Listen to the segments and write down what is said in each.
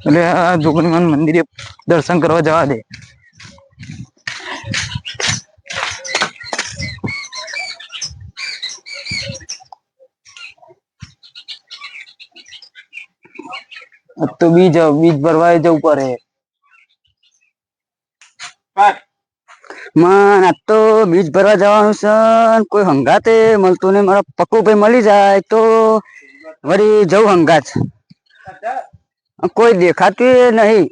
એટલે આ જોગણીમાન મંદિરે દર્શન કરવા જવા દે. તો બીજ ભરવા જવું પડે. મન આ તો બીજ ભરવા જવાનું છે. કોઈ હંગાતે મળતું ને મારા પક્કુભાઈ મળી જાય તો વળી જવું હંગાત. કોઈ દેખાતું નહીં.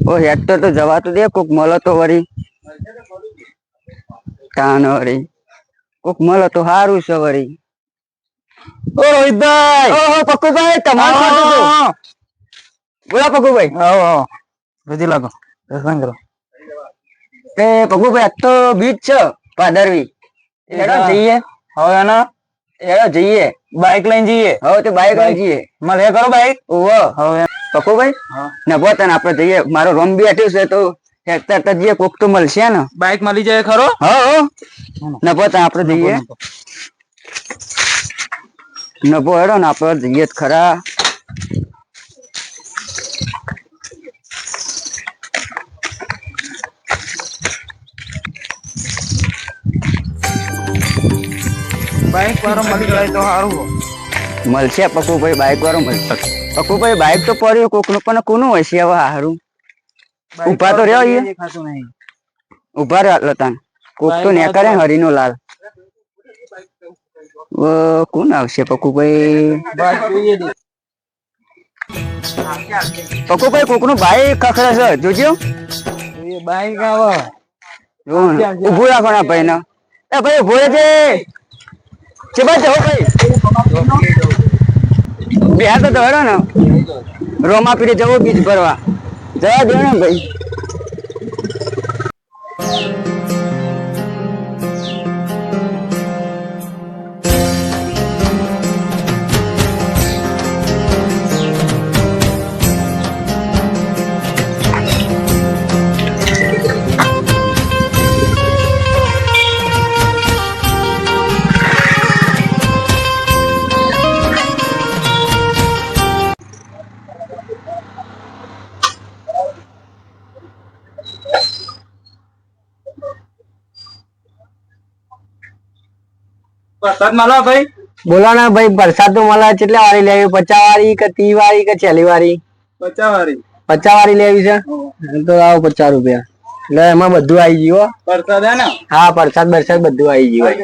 ઓ હેક્ટર તો જવા તો દે, કોક મળે તો વળી તાન વળી કોક મળે તો સારું છે વળી. ઓ રોહિતભાઈ, ઓહો પક્કુભાઈ, તમારું ખાતું તો બોલા પક્કુભાઈ. આવો આવો, રજી લાગો, દર્શન કરો. એ પક્કુભાઈ આજ તો બીજ છે ભાદરવી, હેડો જઈએ. હવે એના હેડો જઈએ, બાઈક લઈને જઈએ. હવે તો બાઈક લઈને જઈએ. મળે કરો બાઈક. ઓહો હવે પક્કુભાઈ ને પોતાને આપણે જઈએ. મારો રોમ બી હટ્યું છે તો હેક્ટર જઈએ, કોક તો મળશે ને. બાઈક મળી જાય ખરો? હા ને પોતાને આપણે જઈએ. નભો હેડો ને આપણે જઈએ ખરા. બાઈક વાળો મળી જાય તો સારું મળશે. પક્કુભાઈ બાઈક વાળો મળશે. પક્કુભાઈ બાઈક તો પડ્યું કોકનું, પણ કોનું હશે હવે સારું? ઉભા તો રહ્યો ઉભા રહ્યો લતાન. કોક તો નેકળે હરીનો લાલ. કોણ આવશે પક્કુભાઈ? પક્કુભાઈ કોકનું બાઈક ખખડે છે, જોજો. બાઈક આવે ઉભું રાખવાના ભાઈ ને. એ ભાઈ ઉભો છે. ચેબા જાઓ ભાઈ, બિહાર તો હેડો ને. રોમા પીરે જવો બીજ ભરવા. જવા દો ને ભાઈ. વરસાદ મળે ભાઈ? બોલો ને ભાઈ, વરસાદ તો મળે. કેટલા વાળી લેવી? 50 વાળી કે 30 વાળી કે 40 વાળી? 50 વાળી. 50 વાળી લેવી છે તો આવો 50 રૂપિયા. એટલે એમાં બધું આવી ગયું. વરસાદ હે ને? હા વરસાદ બધું આવી ગયું.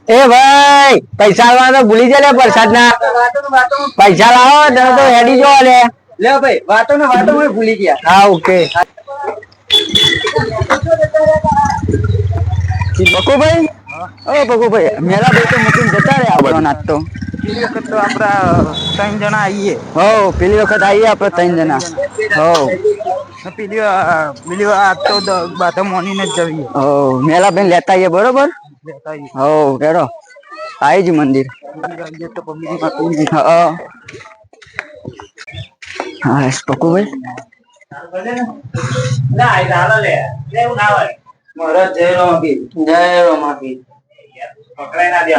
એ ભાઈ પૈસા આલવા તો ભૂલી જાય વરસાદ ના. પૈસા લાવો તો હેડી જો લે. લે ભાઈ, વાતો ને વાતો માં ભૂલી ગયા. હા ઓકે. બકુભાઈ, ઓ બકુભાઈ, મેલા ભાઈ તો મૂકીને જતા રે આપણો નાચ તો. પેલી વખત તો આપડા 3 જણા આવીએ. હો પેલી વખત આવીએ આપણે 3 જણા. હો પેલી વાત તો બાધા મોનીને જ જઈએ. હો મેલા ભાઈ લેતા આવીએ. બરોબર. હો હેડો આવી જ મંદિર. હા પક્કુભાઈ. મહારાજ જય રોમાપીર. જય રોમાપીર. પકડાઈ ના દે.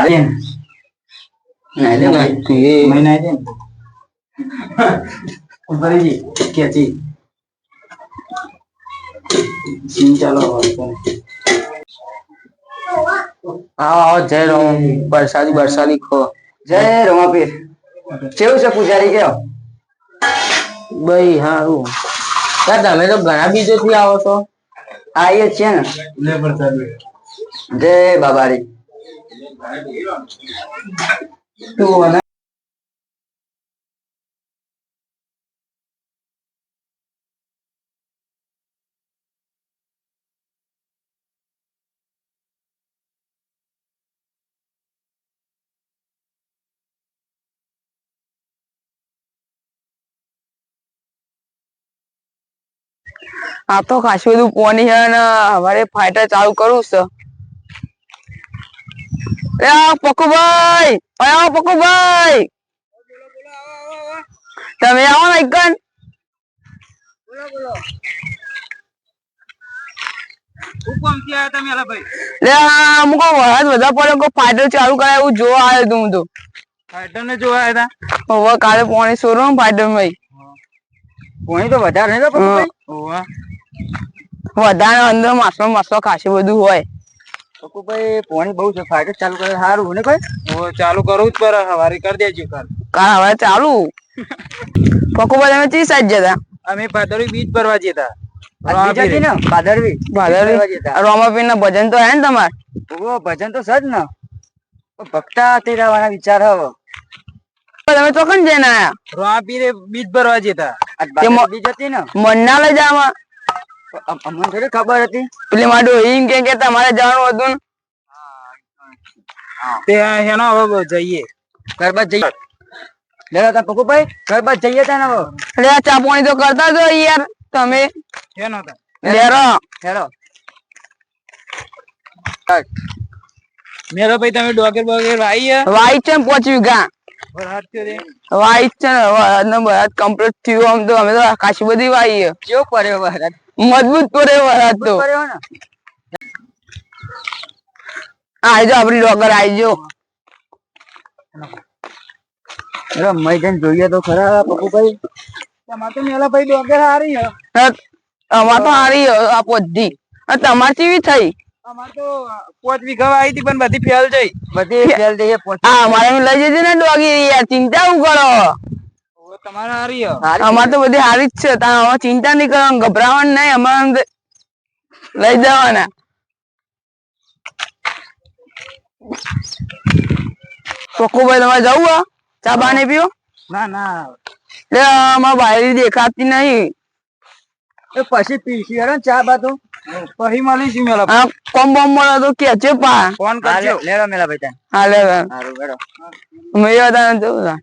નાઈ દે ભાઈ. મેં નાઈ દે. ઉભરી કેચી. ચાલો આવો. જય રોમાપીર. બરસાદી ખો. જય રોમાપીર. કેવું છે પૂજારી? કેવો ભાઈ? હારું. તમે તો ઘણા બીજો થી આવો છો. આઈએ છીએ ને. જય બાબારી. આ તો ખાસું બધું પોની છે ને અમારે ફાઈટર ચાલુ કરવું છે. પક્કુભાઈ, પક્કુભાઈ તમે આવો ને એકન. ફાઈટર ચાલુ કરાય એવું જોવા આવ્યો તું. ફાઈટર ને જોવા આવ્યા હવે કાલે પોણી સોરું ફાઈટર ભાઈ પોણી તો વધારે નહીં પકુભાઈ ઓવા વધારે અંદર માસો માસો ખાસી બધું હોય પકુભાઈ પોણી બહુ છે ફાઈટર ચાલુ કરે સારું ને ભાઈ ઓ ચાલુ કરવું જ પડે હવારી કરી દેજો કાલ હવે ચાલુ પકુભાઈ તમે ચી સાઈડ જતા અમે પાદરવી બીચ ભરવા જતા રોમાપીર ના ભજન તો હે ને તમારે ભજન તો સજ ને ભક્તા તેરાવાના વિચાર હવે તમે ચોકન જઈને આયા રોમાપીરે બીચ ભરવા જતા બીજ હતી ને મન્ના લઈ જાવા અમને થોડી ખબર હતી પેલી માડું હિંગ કે તમારે જવાનું હતું તે હેનો હવે જઈએ ગરબા જઈએ લેલા તા પકુભાઈ ગરબા જઈએ તા ને હવે લે ચા પાણી તો કરતા જો યાર તમે હેનો તા લેરો હેરો મેરો ભાઈ તમે ડોગર બોગર વાઈ છે 5 વીઘા વાઈ છે ને કમ્પ્લીટ થયું આમ તો અમે તો ખાસી બધી વાઈ કેવો પડ્યો વરસાદ મજબૂત પડે વરસાદ તો આજો આપડી ડોગર આજો મેદાન જોઈએ તો ખરા પકુભાઈ તમારે તો મેલા ભાઈ ડોગર હારી અમાર તો હારી આ પોધી તમાર કેવી થઈ અમાર તો 5 વીઘા આવી હતી પણ બધી ફેલ જઈ હા મારે લઈ જજે ને ડોગી યાર ચિંતા હું કરો તમારે હારી અમાર તો બધી હારી જ છે તમે ચિંતા નહીં કરો ગભરાવાનું નહીં અમારે લઈ જવાના પક્કુભાઈ તમારે જવું ચા પાણી પીવો ના ના લે અમારા ભાઈ દેખાતી નહીં પછી પીસી હેરો ચા બાતો પછી મળીશું મેલા કોમ બોમ મળે તો કે છે પા ફોન કરજો લેવા મેલા ભાઈ હા લે સારું બેડો મેં બતા જવું